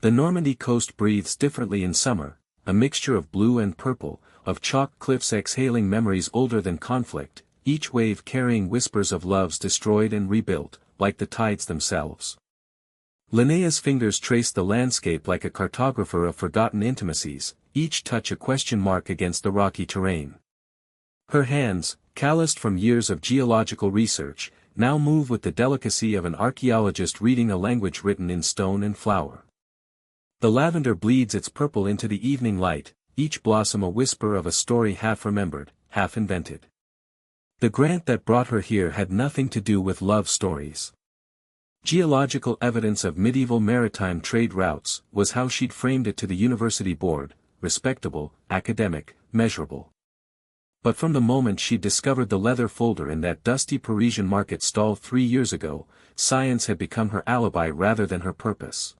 The Normandy coast breathes differently in summer, a mixture of blue and purple, of chalk cliffs exhaling memories older than conflict, each wave carrying whispers of loves destroyed and rebuilt, like the tides themselves. Linnea's fingers traced the landscape like a cartographer of forgotten intimacies, each touch a question mark against the rocky terrain. Her hands, calloused from years of geological research, now move with the delicacy of an archaeologist reading a language written in stone and flower. The lavender bleeds its purple into the evening light, each blossom a whisper of a story half remembered, half invented. The grant that brought her here had nothing to do with love stories. Geological evidence of medieval maritime trade routes was how she'd framed it to the university board, respectable, academic, measurable. But from the moment she'd discovered the leather folder in that dusty Parisian market stall 3 years ago, science had become her alibi rather than her purpose.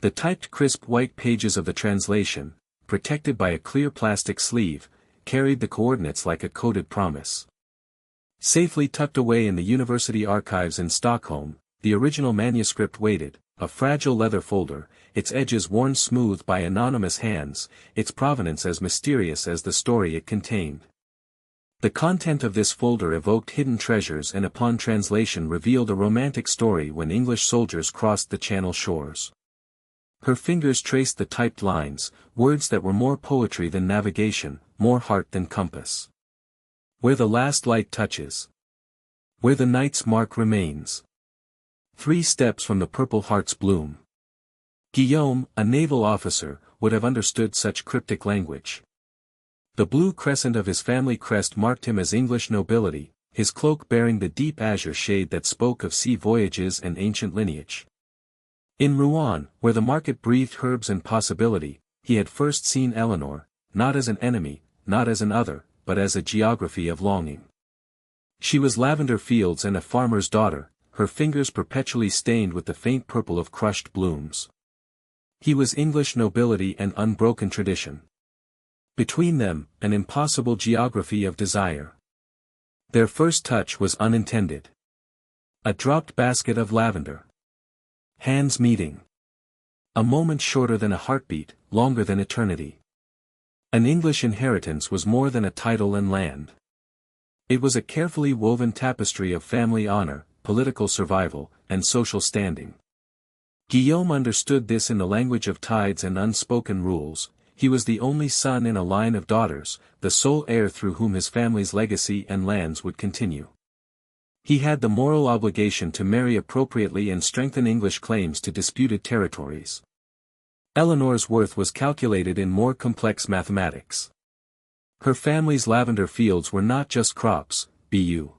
The typed crisp white pages of the translation, protected by a clear plastic sleeve, carried the coordinates like a coded promise. Safely tucked away in the university archives in Stockholm, the original manuscript waited, a fragile leather folder, its edges worn smooth by anonymous hands, its provenance as mysterious as the story it contained. The content of this folder evoked hidden treasures and upon translation revealed a romantic story when English soldiers crossed the Channel shores. Her fingers traced the typed lines, words that were more poetry than navigation, more heart than compass. Where the last light touches. Where the night's mark remains. 3 steps from the purple heart's bloom. Guillaume, a naval officer, would have understood such cryptic language. The blue crescent of his family crest marked him as English nobility, his cloak bearing the deep azure shade that spoke of sea voyages and ancient lineage. In Rouen, where the market breathed herbs and possibility, he had first seen Eleanor, not as an enemy, not as an other, but as a geography of longing. She was lavender fields and a farmer's daughter, her fingers perpetually stained with the faint purple of crushed blooms. He was English nobility and unbroken tradition. Between them, an impossible geography of desire. Their first touch was unintended. A dropped basket of lavender. Hands meeting. A moment shorter than a heartbeat, longer than eternity. An English inheritance was more than a title and land. It was a carefully woven tapestry of family honor, political survival, and social standing. Guillaume understood this in the language of tides and unspoken rules. He was the only son in a line of daughters, the sole heir through whom his family's legacy and lands would continue. He had the moral obligation to marry appropriately and strengthen English claims to disputed territories. Eleanor's worth was calculated in more complex mathematics. Her family's lavender fields were not just crops, bu.